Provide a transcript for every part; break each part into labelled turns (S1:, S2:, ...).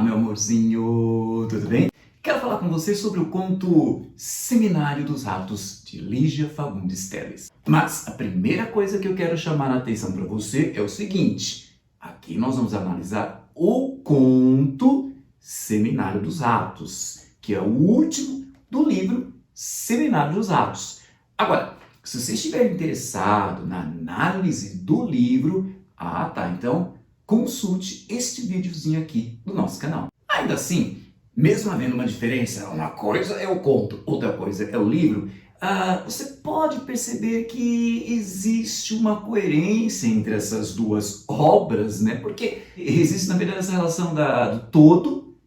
S1: meu amorzinho, tudo bem? Quero falar com você sobre o conto Seminário dos Ratos, de Lígia Fagundes Telles. Mas a primeira coisa que eu quero chamar a atenção para você é o seguinte: aqui nós vamos analisar o conto Seminário dos Ratos, que é o último do livro Seminário dos Ratos. Agora, se você estiver interessado na análise do livro, então consulte este videozinho aqui do nosso canal. Ainda assim, mesmo havendo uma diferença, uma coisa é o conto, outra coisa é o livro, você pode perceber que existe uma coerência entre essas duas obras, né? Porque existe, na verdade, essa relação do todo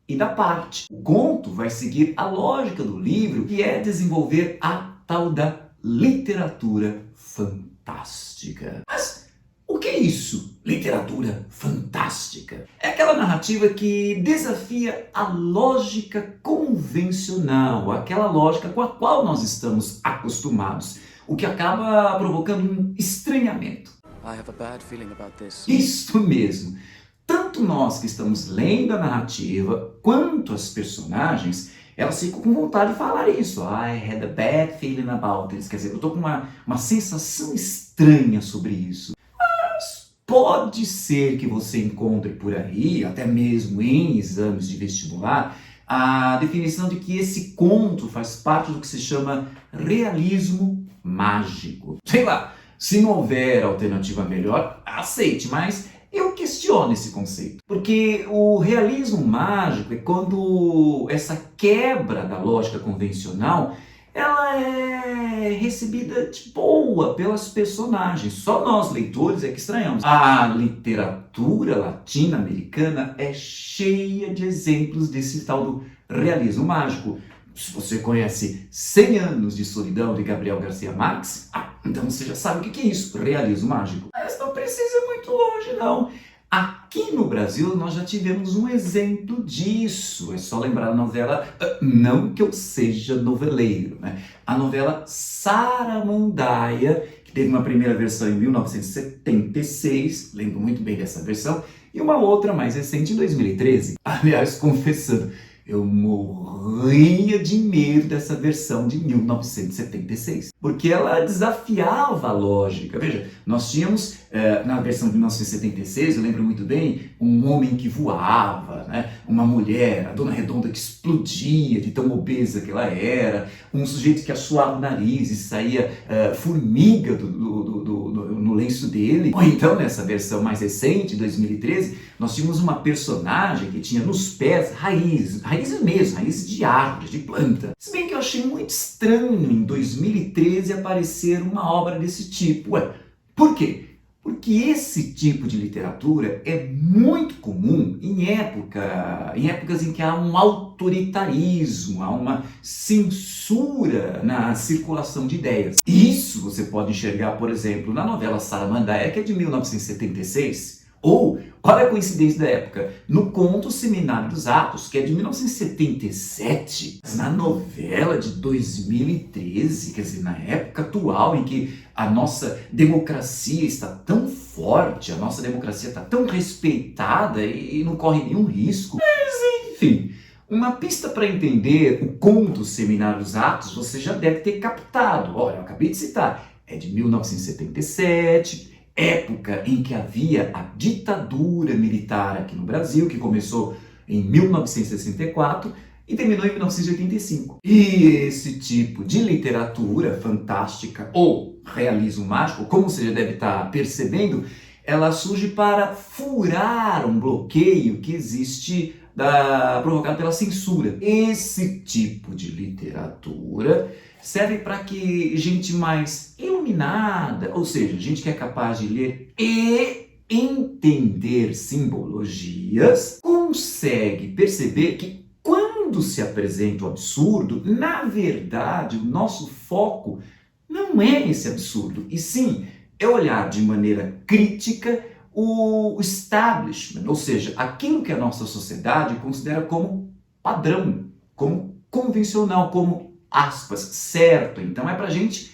S1: e da parte. O conto vai seguir a lógica do livro, que é desenvolver a tal da literatura fantástica. Mas o que é isso? Literatura fantástica? É aquela narrativa que desafia a lógica convencional, aquela lógica com a qual nós estamos acostumados, o que acaba provocando um estranhamento.
S2: I have a bad feeling about this.
S1: Isso mesmo. Tanto nós que estamos lendo a narrativa, quanto as personagens, elas ficam com vontade de falar isso. I had a bad feeling about this. Quer dizer, eu estou com uma sensação estranha sobre isso. Mas pode ser que você encontre por aí, até mesmo em exames de vestibular, a definição de que esse conto faz parte do que se chama realismo mágico. Sei lá, se não houver alternativa melhor, aceite, mas eu questiono esse conceito, porque o realismo mágico é quando essa quebra da lógica convencional ela é recebida de boa pelas personagens. Só nós, leitores, é que estranhamos. A literatura latino-americana é cheia de exemplos desse tal do realismo mágico. Se você conhece 100 Anos de Solidão, de Gabriel Garcia Marques, então você já sabe o que é isso, realismo mágico. Mas não precisa ir muito longe, não. Aqui no Brasil nós já tivemos um exemplo disso. É só lembrar a novela, não que eu seja noveleiro, né? A novela Saramandaia, que teve uma primeira versão em 1976, lembro muito bem dessa versão, e uma outra mais recente em 2013. Aliás, confessando, eu morria de medo dessa versão de 1976, porque ela desafiava a lógica. Veja, nós tínhamos, na versão de 1976, eu lembro muito bem, um homem que voava, né? Uma mulher, a Dona Redonda, que explodia de tão obesa que ela era, um sujeito que assoava o nariz e saía formiga no lenço dele. Ou então, nessa versão mais recente, 2013, nós tínhamos uma personagem que tinha nos pés raízes mesmo, raízes de árvores, de planta. Se bem que eu achei muito estranho em 2013 aparecer uma obra desse tipo. Por quê? Porque esse tipo de literatura é muito comum em épocas em que há um autoritarismo, há uma censura na circulação de ideias. Isso você pode enxergar, por exemplo, na novela Saramandaia, que é de 1976, ou, olha a coincidência da época, no conto Seminário dos Ratos, que é de 1977, na novela de 2013, quer dizer, na época atual em que a nossa democracia está tão forte, a nossa democracia está tão respeitada e não corre nenhum risco. Mas, enfim, uma pista para entender o conto Seminário dos Ratos você já deve ter captado. Olha, eu acabei de citar, é de 1977, época em que havia a ditadura militar aqui no Brasil, que começou em 1964 e terminou em 1985. E esse tipo de literatura fantástica ou realismo mágico, como você já deve estar percebendo, ela surge para furar um bloqueio que existe provocado pela censura. Esse tipo de literatura serve para que gente mais iluminada, ou seja, gente que é capaz de ler e entender simbologias, consegue perceber que quando se apresenta o absurdo, na verdade, o nosso foco não é esse absurdo, e sim é olhar de maneira crítica o establishment, ou seja, aquilo que a nossa sociedade considera como padrão, como convencional, como aspas, certo. Então é pra gente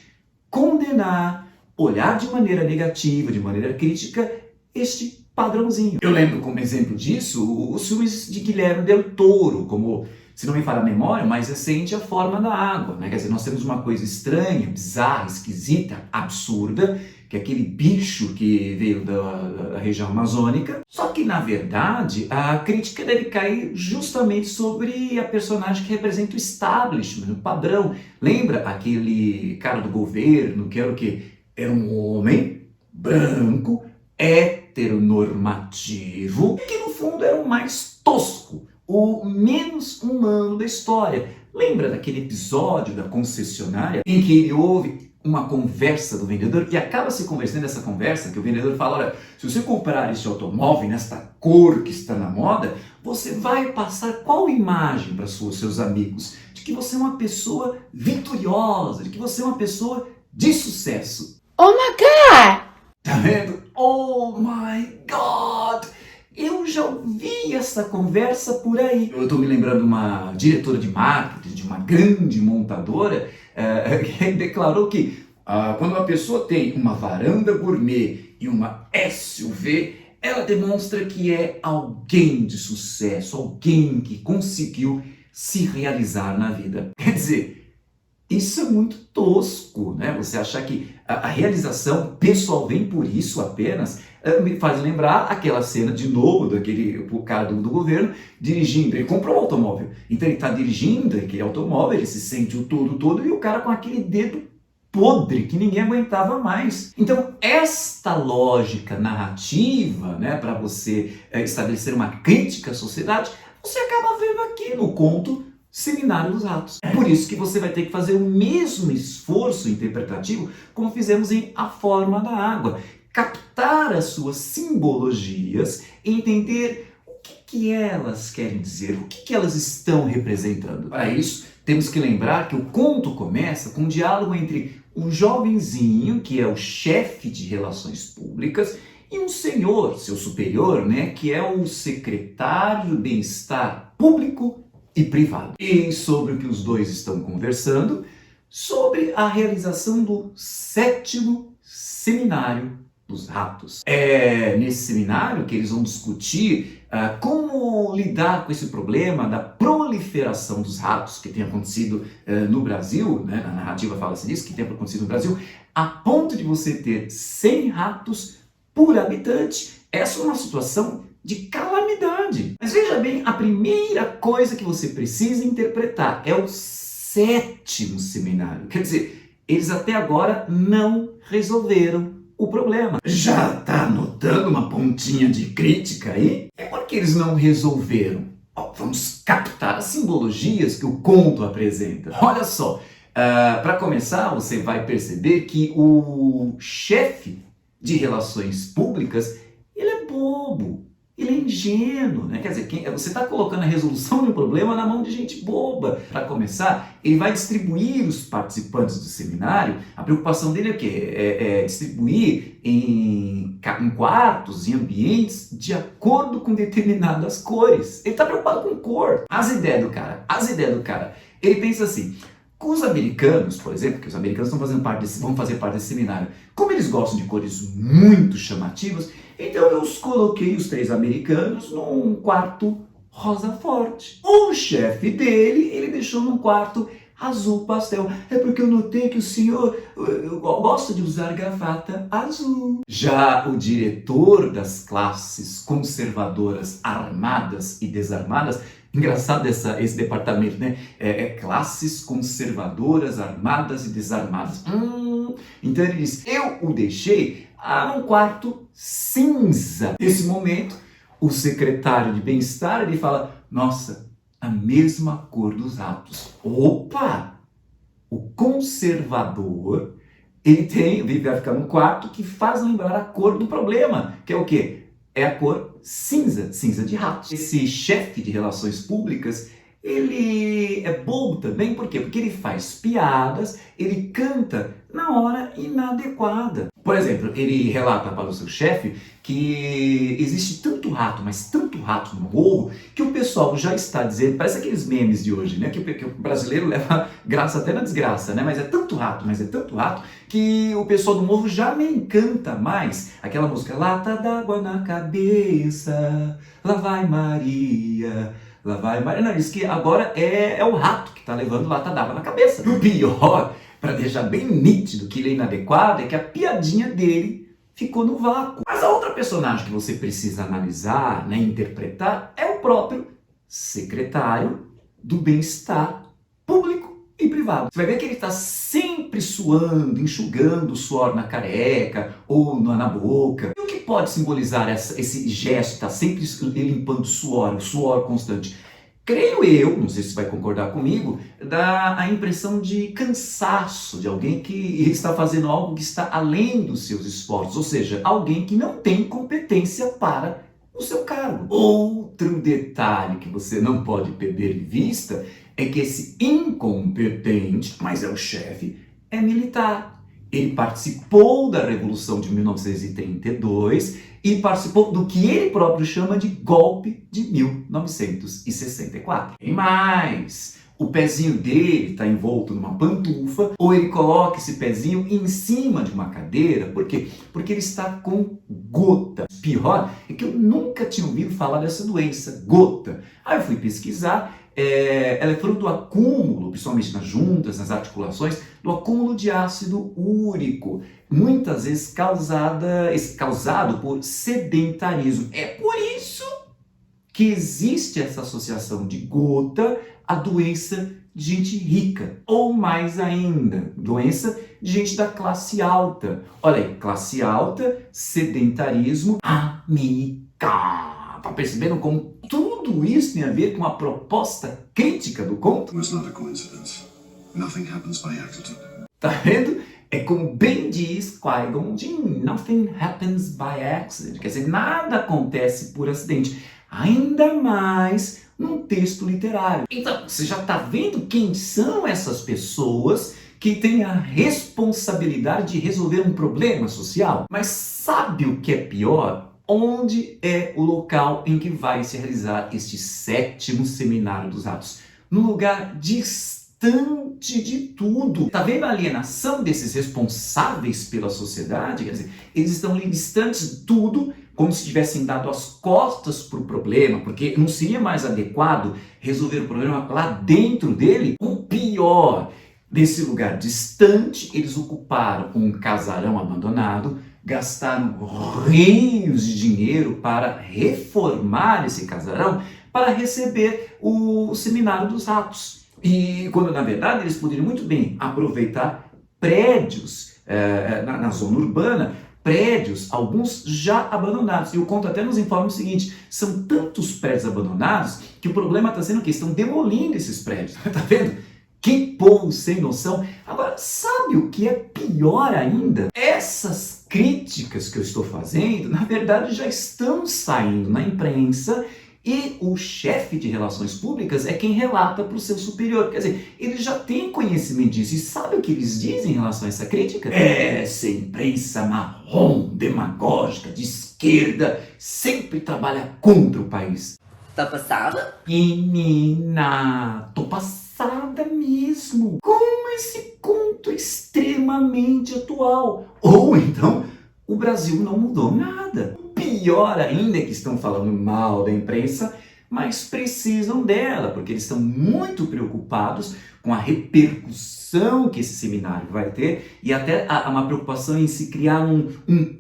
S1: condenar, olhar de maneira negativa, de maneira crítica, este padrãozinho. Eu lembro como exemplo disso os filmes de Guilherme Del Toro, como, se não me falha a memória, o mais recente, A Forma da Água, né? Quer dizer, nós temos uma coisa estranha, bizarra, esquisita, absurda, que é aquele bicho que veio da região amazônica. Só que, na verdade, a crítica deve cair justamente sobre a personagem que representa o establishment, o padrão. Lembra aquele cara do governo que era o quê? Era um homem branco, heteronormativo, que no fundo era o mais tosco, o menos humano da história. Lembra daquele episódio da concessionária em que ele ouve uma conversa do vendedor e acaba se conversando nessa conversa, que o vendedor fala, olha, se você comprar este automóvel nesta cor que está na moda, você vai passar qual imagem para os seus amigos? De que você é uma pessoa vitoriosa, de que você é uma pessoa de sucesso.
S3: Oh my God!
S1: Tá vendo? Oh my God! Eu já ouvi essa conversa por aí. Eu estou me lembrando de uma diretora de marketing de uma grande montadora que declarou que quando uma pessoa tem uma varanda gourmet e uma SUV, ela demonstra que é alguém de sucesso, alguém que conseguiu se realizar na vida. Quer dizer, isso é muito tosco, né? Você achar que a realização pessoal vem por isso apenas, me faz lembrar aquela cena de novo daquele cara do governo dirigindo. Ele comprou um automóvel, então ele está dirigindo aquele automóvel, ele se sente o todo e o cara com aquele dedo podre que ninguém aguentava mais. Então esta lógica narrativa, né, para você estabelecer uma crítica à sociedade, você acaba vendo aqui no conto Seminário dos Ratos. É por isso que você vai ter que fazer o mesmo esforço interpretativo como fizemos em A Forma da Água. Captar as suas simbologias e entender o que elas querem dizer, o que elas estão representando. Para isso, temos que lembrar que o conto começa com um diálogo entre um jovenzinho, que é o chefe de relações públicas, e um senhor, seu superior, né, que é o secretário do bem-estar público e privado. E sobre o que os dois estão conversando, sobre a realização do 7º Seminário dos Ratos. É nesse seminário que eles vão discutir como lidar com esse problema da proliferação dos ratos que tem acontecido no Brasil, né? Na narrativa fala-se disso, que tem acontecido no Brasil, a ponto de você ter 100 ratos por habitante. Essa é uma situação de calamidade. Mas veja bem, a primeira coisa que você precisa interpretar é o 7º seminário. Quer dizer, eles até agora não resolveram o problema. Já está notando uma pontinha de crítica aí? É porque eles não resolveram. Vamos captar as simbologias que o conto apresenta. Olha só, para começar, você vai perceber que o chefe de relações públicas, ele é bobo. Ele é ingênuo, né? Quer dizer, você está colocando a resolução de um problema na mão de gente boba. Para começar, ele vai distribuir os participantes do seminário. A preocupação dele é o quê? É distribuir em quartos, em ambientes, de acordo com determinadas cores. Ele está preocupado com cor. As ideias do cara. Ele pensa assim, com os americanos, por exemplo, que os americanos vão fazer parte desse seminário, como eles gostam de cores muito chamativas, então eu coloquei os 3 americanos num quarto rosa forte. O chefe dele, ele deixou num quarto azul pastel. É porque eu notei que o senhor gosta de usar gravata azul. Já o diretor das classes conservadoras armadas e desarmadas, engraçado esse departamento, né? Classes conservadoras, armadas e desarmadas. Então ele diz, eu o deixei num quarto cinza. Nesse momento, o secretário de bem-estar, ele fala, nossa, a mesma cor dos ratos. Opa! O conservador, ele vai ficar num quarto que faz lembrar a cor do problema, que é o quê? É a cor cinza, cinza de ratos. Esse chefe de relações públicas, ele é bobo também, por quê? Porque ele faz piadas, ele canta na hora inadequada. Por exemplo, ele relata para o seu chefe que existe tanto rato, mas tanto rato no morro, que o pessoal já está dizendo, parece aqueles memes de hoje, né? Que o brasileiro leva graça até na desgraça, né? Mas é tanto rato, que o pessoal do morro já nem canta mais aquela música Lata d'água na cabeça, lá vai Maria. Lá vai Maria. Não, diz que agora é o rato que está levando lata d'água na cabeça. O pior, para deixar bem nítido que ele é inadequado, é que a piadinha dele ficou no vácuo. Mas a outra personagem que você precisa analisar, né, interpretar, é o próprio secretário do bem-estar público e privado. Você vai ver que ele está sempre suando, enxugando o suor na careca ou na boca. E o que pode simbolizar esse gesto, está sempre limpando o suor constante? Creio eu, não sei se você vai concordar comigo, dá a impressão de cansaço de alguém que está fazendo algo que está além dos seus esforços, ou seja, alguém que não tem competência para o seu cargo. Outro detalhe que você não pode perder de vista é que esse incompetente, mas é o chefe, é militar. Ele participou da Revolução de 1932 e participou do que ele próprio chama de golpe de 1964. E mais, o pezinho dele está envolto numa pantufa ou ele coloca esse pezinho em cima de uma cadeira. Por quê? Porque ele está com gota. Pior é que eu nunca tinha ouvido falar dessa doença, gota. Aí eu fui pesquisar. Ela é fruto do acúmulo, principalmente nas juntas, nas articulações, do acúmulo de ácido úrico, muitas vezes causado por sedentarismo. É por isso que existe essa associação de gota à doença de gente rica, ou mais ainda, doença de gente da classe alta. Olha aí, classe alta, sedentarismo, amiga. Tá percebendo como tudo isso tem a ver com a proposta crítica do conto?
S3: It's not a coincidence. Nothing happens by accident.
S1: Tá vendo? É como bem diz Qui-Gon Jinn, nothing happens by accident. Quer dizer, nada acontece por acidente. Ainda mais num texto literário. Então, você já está vendo quem são essas pessoas que têm a responsabilidade de resolver um problema social? Mas sabe o que é pior? Onde é o local em que vai se realizar este 7º Seminário dos Ratos? Num lugar distante de tudo. Tá vendo a alienação desses responsáveis pela sociedade? Quer dizer, eles estão ali distantes de tudo, como se tivessem dado as costas para o problema, porque não seria mais adequado resolver o problema lá dentro dele? O pior, nesse lugar distante, eles ocuparam um casarão abandonado, gastaram rios de dinheiro para reformar esse casarão para receber o Seminário dos Ratos. E quando, na verdade, eles poderiam muito bem aproveitar prédios na zona urbana, prédios, alguns já abandonados. E o conto até nos informa o seguinte, são tantos prédios abandonados que o problema está sendo que estão demolindo esses prédios. Tá vendo? Que povo sem noção. Agora, sabe o que é pior ainda? Essas críticas que eu estou fazendo, na verdade, já estão saindo na imprensa e o chefe de relações públicas é quem relata para o seu superior. Quer dizer, ele já tem conhecimento disso. E sabe o que eles dizem em relação a essa crítica? Essa imprensa marrom, demagógica, de esquerda, sempre trabalha contra o país.
S4: Tá passada?
S1: Menina, tô passada mesmo. Como esse conto é extremamente atual. Ou então, o Brasil não mudou nada. Pior ainda é que estão falando mal da imprensa, mas precisam dela, porque eles estão muito preocupados com a repercussão que esse seminário vai ter e até uma preocupação em se criar um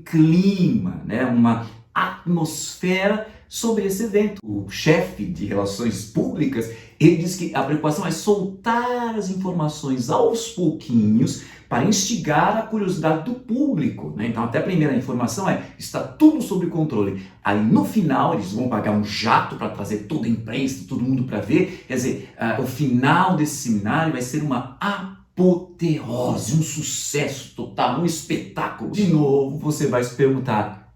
S1: clima, né, uma atmosfera sobre esse evento. O chefe de relações públicas, ele diz que a preocupação é soltar as informações aos pouquinhos para instigar a curiosidade do público, né? Então até a primeira informação está tudo sob controle. Aí no final eles vão pagar um jato para trazer toda a imprensa, todo mundo para ver. Quer dizer, o final desse seminário vai ser uma apoteose, um sucesso total, um espetáculo. De novo você vai se perguntar,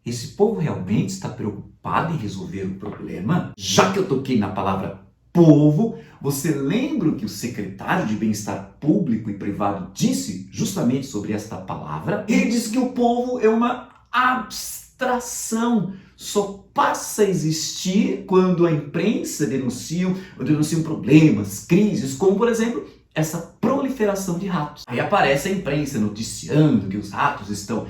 S1: esse povo realmente está preocupado em resolver o problema? Já que eu toquei na palavra povo. Você lembra o que o secretário de Bem-Estar Público e Privado disse justamente sobre esta palavra? Ele disse que o povo é uma abstração, só passa a existir quando a imprensa denunciam problemas, crises, como por exemplo essa proliferação de ratos. Aí aparece a imprensa noticiando que os ratos estão,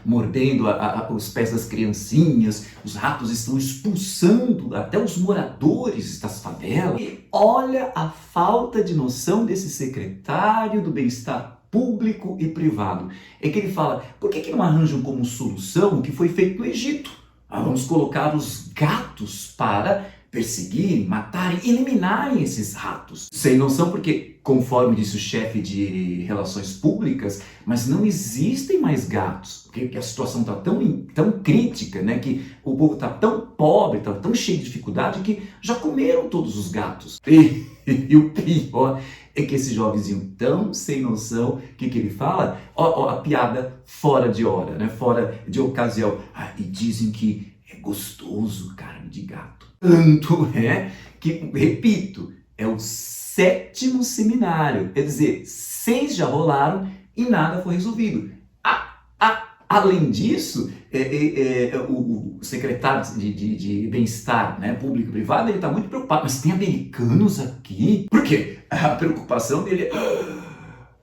S1: mordendo os pés das criancinhas, os ratos estão expulsando até os moradores das favelas. E olha a falta de noção desse secretário do Bem-Estar Público e Privado. É que ele fala, por que não arranjam como solução o que foi feito no Egito? Vamos colocar os gatos para perseguirem, matarem, eliminarem esses ratos. Sem noção porque, conforme disse o chefe de relações públicas, mas não existem mais gatos, porque a situação está tão crítica, né, que o povo está tão pobre, está tão cheio de dificuldade, que já comeram todos os gatos. E o pior é que esse jovenzinho tão sem noção, o que ele fala? A piada fora de hora, né, fora de ocasião. E dizem que é gostoso carne de gato. Tanto é que, repito, é o 7º seminário. Quer dizer, 6 já rolaram e nada foi resolvido. Além disso, o secretário de Bem-Estar, né, Público e Privado, ele está muito preocupado. Mas tem americanos aqui? Por quê? A preocupação dele é...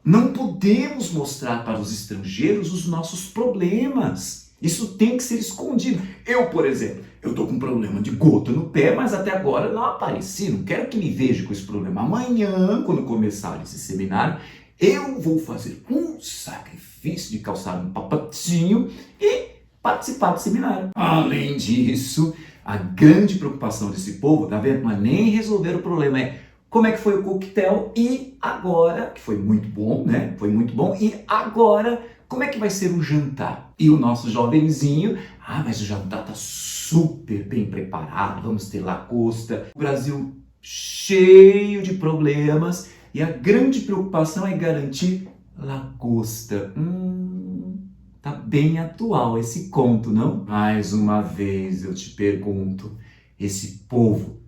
S1: Não podemos mostrar para os estrangeiros os nossos problemas. Isso tem que ser escondido. Eu, por exemplo, eu estou com um problema de gota no pé, mas até agora não apareci. Não quero que me veja com esse problema. Amanhã, quando começar esse seminário, eu vou fazer um sacrifício de calçar um papatinho e participar do seminário. Além disso, a grande preocupação desse povo, tá vendo? Não é nem resolver o problema, é como é que foi o coquetel e agora, que foi muito bom, né? Foi muito bom. E agora, como é que vai ser o jantar? E o nosso jovenzinho, mas o jantar está super bem preparado, vamos ter lagosta. O Brasil cheio de problemas e a grande preocupação é garantir lagosta. Tá bem atual esse conto, não? Mais uma vez eu te pergunto, esse povo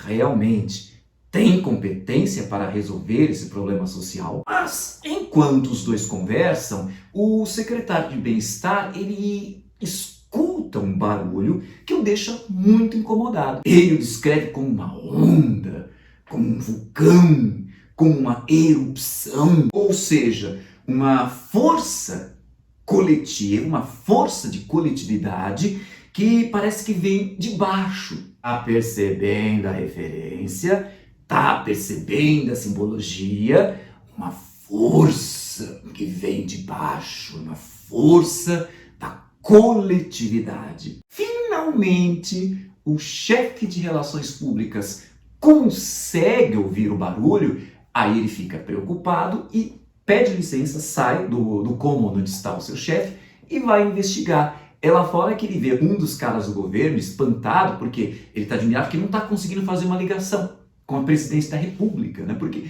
S1: realmente tem competência para resolver esse problema social? Mas, enquanto os dois conversam, o secretário de Bem-Estar, ele escuta um barulho que o deixa muito incomodado. Ele o descreve como uma onda, como um vulcão, como uma erupção, ou seja, uma força coletiva, uma força de coletividade que parece que vem de baixo. Tá percebendo a referência? Tá percebendo a simbologia? Uma força que vem de baixo, uma força da coletividade. Finalmente, o chefe de relações públicas consegue ouvir o barulho, aí ele fica preocupado e pede licença, sai do cômodo onde está o seu chefe e vai investigar. É lá fora que ele vê um dos caras do governo espantado, porque ele está admirado que não está conseguindo fazer uma ligação com a presidência da República, né? Porque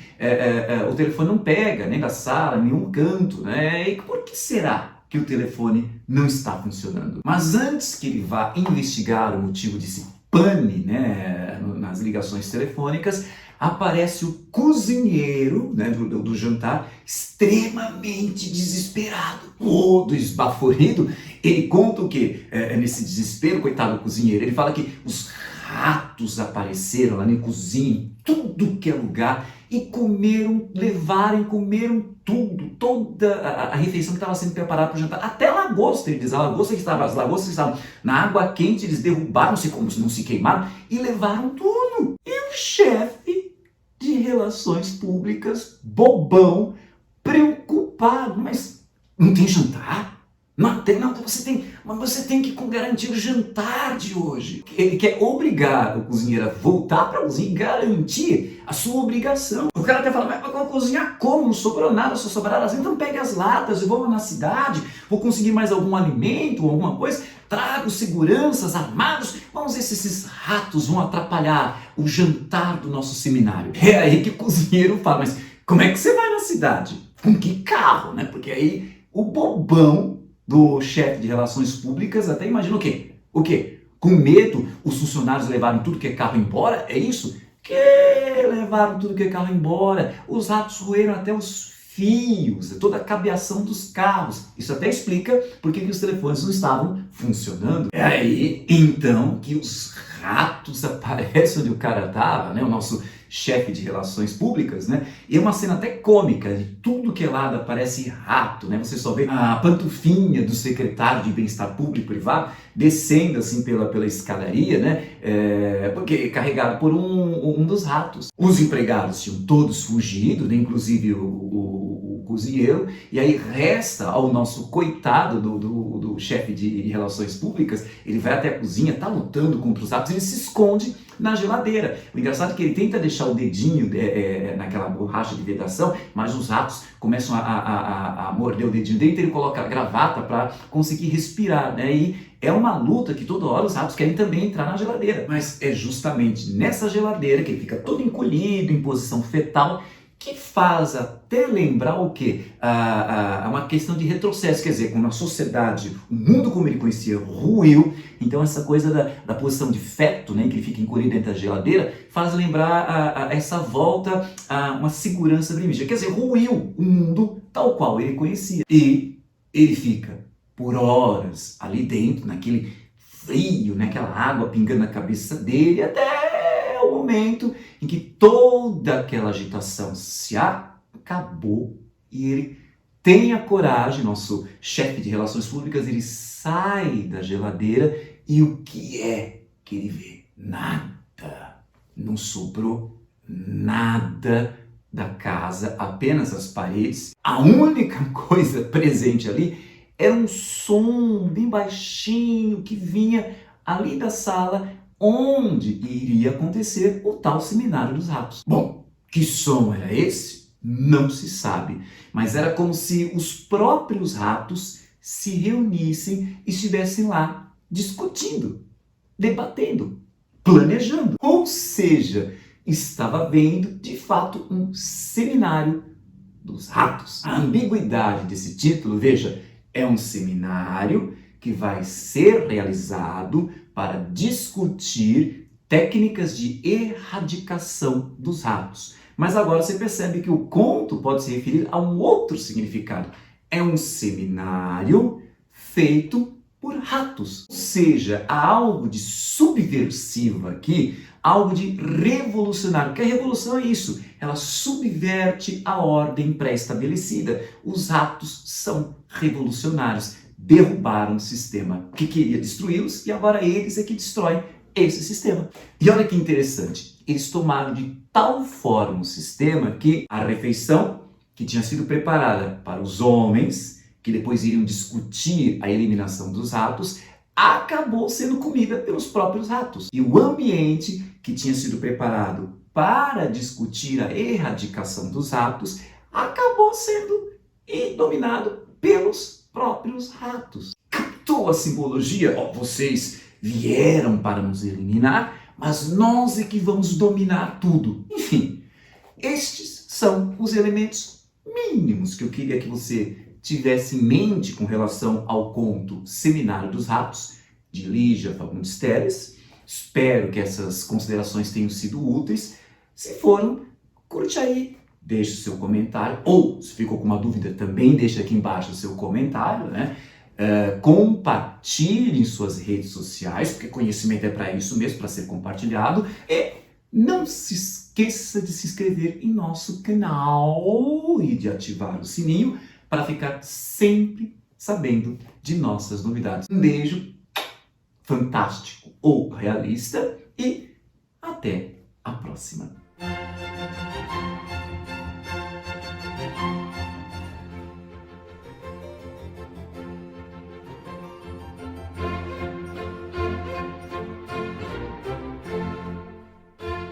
S1: o telefone não pega, nem da sala, nenhum canto, né? E por que será que o telefone não está funcionando? Mas antes que ele vá investigar o motivo desse pane, né, nas ligações telefônicas, aparece o cozinheiro, né, do jantar, extremamente desesperado, todo esbaforido. Ele conta o que? Nesse desespero, coitado do cozinheiro, ele fala que os ratos apareceram lá na cozinha, em tudo que é lugar, e comeram tudo, toda a refeição que estava sendo preparada para o jantar, até a lagosta, ele diz, as lagostas que estavam na água quente, eles derrubaram, não sei como, não se queimaram, e levaram tudo. E o chefe de relações públicas, bobão, preocupado, mas não tem jantar? Não, você tem que garantir o jantar de hoje. Ele quer obrigar o cozinheiro a voltar para a cozinha e garantir a sua obrigação. O cara até fala, mas eu vou cozinhar como? Não sobrou nada, só sobraram assim. Então pegue as latas, eu vou na cidade, vou conseguir mais algum alimento ou alguma coisa, trago seguranças armados, vamos ver se esses ratos vão atrapalhar o jantar do nosso seminário. É aí que o cozinheiro fala, mas como é que você vai na cidade? Com que carro, né? Porque aí o bobão do chefe de relações públicas até imagina o quê? O quê? Com medo, os funcionários levaram tudo que é carro embora? É isso? Que levaram tudo que é carro embora. Os ratos roeram até os fios, toda a cabeação dos carros. Isso até explica por que os telefones não estavam funcionando. É aí, então, que os ratos aparecem onde o cara estava, né? O nosso chefe de relações públicas, né? E é uma cena até cômica, de tudo que é lado aparece rato, né? Você só vê a pantufinha do secretário de bem-estar público e privado descendo assim pela escadaria, né? Porque carregado por um dos ratos. Os empregados tinham todos fugido, né? Inclusive o cozinheiro, e aí resta ao nosso coitado do chefe de relações públicas. Ele vai até a cozinha, tá lutando contra os ratos, ele se esconde na geladeira. O engraçado é que ele tenta deixar o dedinho naquela borracha de vedação, mas os ratos começam a morder o dedinho dele, então ele coloca a gravata para conseguir respirar, né? E é uma luta que toda hora os ratos querem também entrar na geladeira. Mas é justamente nessa geladeira, que ele fica todo encolhido, em posição fetal, que faz até lembrar o quê? Uma questão de retrocesso, quer dizer, quando a sociedade, o mundo como ele conhecia, ruiu, então essa coisa da posição de feto, né, que ele fica encolhido dentro da geladeira, faz lembrar essa volta a uma segurança primitiva. Quer dizer, ruiu o mundo tal qual ele conhecia. E ele fica por horas ali dentro, naquele frio, né, aquela água pingando na cabeça dele, até o momento em que toda aquela agitação se acabou e ele tem a coragem, nosso chefe de relações públicas, ele sai da geladeira e o que é que ele vê? Nada. Não sobrou nada da casa, apenas as paredes. A única coisa presente ali era um som bem baixinho que vinha ali da sala onde iria acontecer o tal seminário dos ratos. Bom, que som era esse? Não se sabe, mas era como se os próprios ratos se reunissem e estivessem lá discutindo, debatendo, planejando. Ou seja, estava vendo de fato um seminário dos ratos. A ambiguidade desse título, veja, é um seminário que vai ser realizado para discutir técnicas de erradicação dos ratos. Mas agora você percebe que o conto pode se referir a um outro significado. É um seminário feito por ratos. Ou seja, há algo de subversivo aqui, algo de revolucionário. Porque a revolução é isso, ela subverte a ordem pré-estabelecida. Os ratos são revolucionários. Derrubaram o sistema que queria destruí-los e agora eles é que destroem esse sistema. E olha que interessante, eles tomaram de tal forma o sistema que a refeição que tinha sido preparada para os homens, que depois iriam discutir a eliminação dos ratos, acabou sendo comida pelos próprios ratos. E o ambiente que tinha sido preparado para discutir a erradicação dos ratos acabou sendo dominado pelos próprios ratos. Captou a simbologia? Vocês vieram para nos eliminar, mas nós é que vamos dominar tudo. Enfim, estes são os elementos mínimos que eu queria que você tivesse em mente com relação ao conto Seminário dos Ratos, de Lígia Fagundes Telles. Espero que essas considerações tenham sido úteis. Se foram, curte aí, deixe o seu comentário, ou se ficou com uma dúvida também, deixe aqui embaixo o seu comentário, né? Compartilhe em suas redes sociais, porque conhecimento é para isso mesmo, para ser compartilhado, e não se esqueça de se inscrever em nosso canal e de ativar o sininho para ficar sempre sabendo de nossas novidades. Um beijo fantástico ou realista e até a próxima.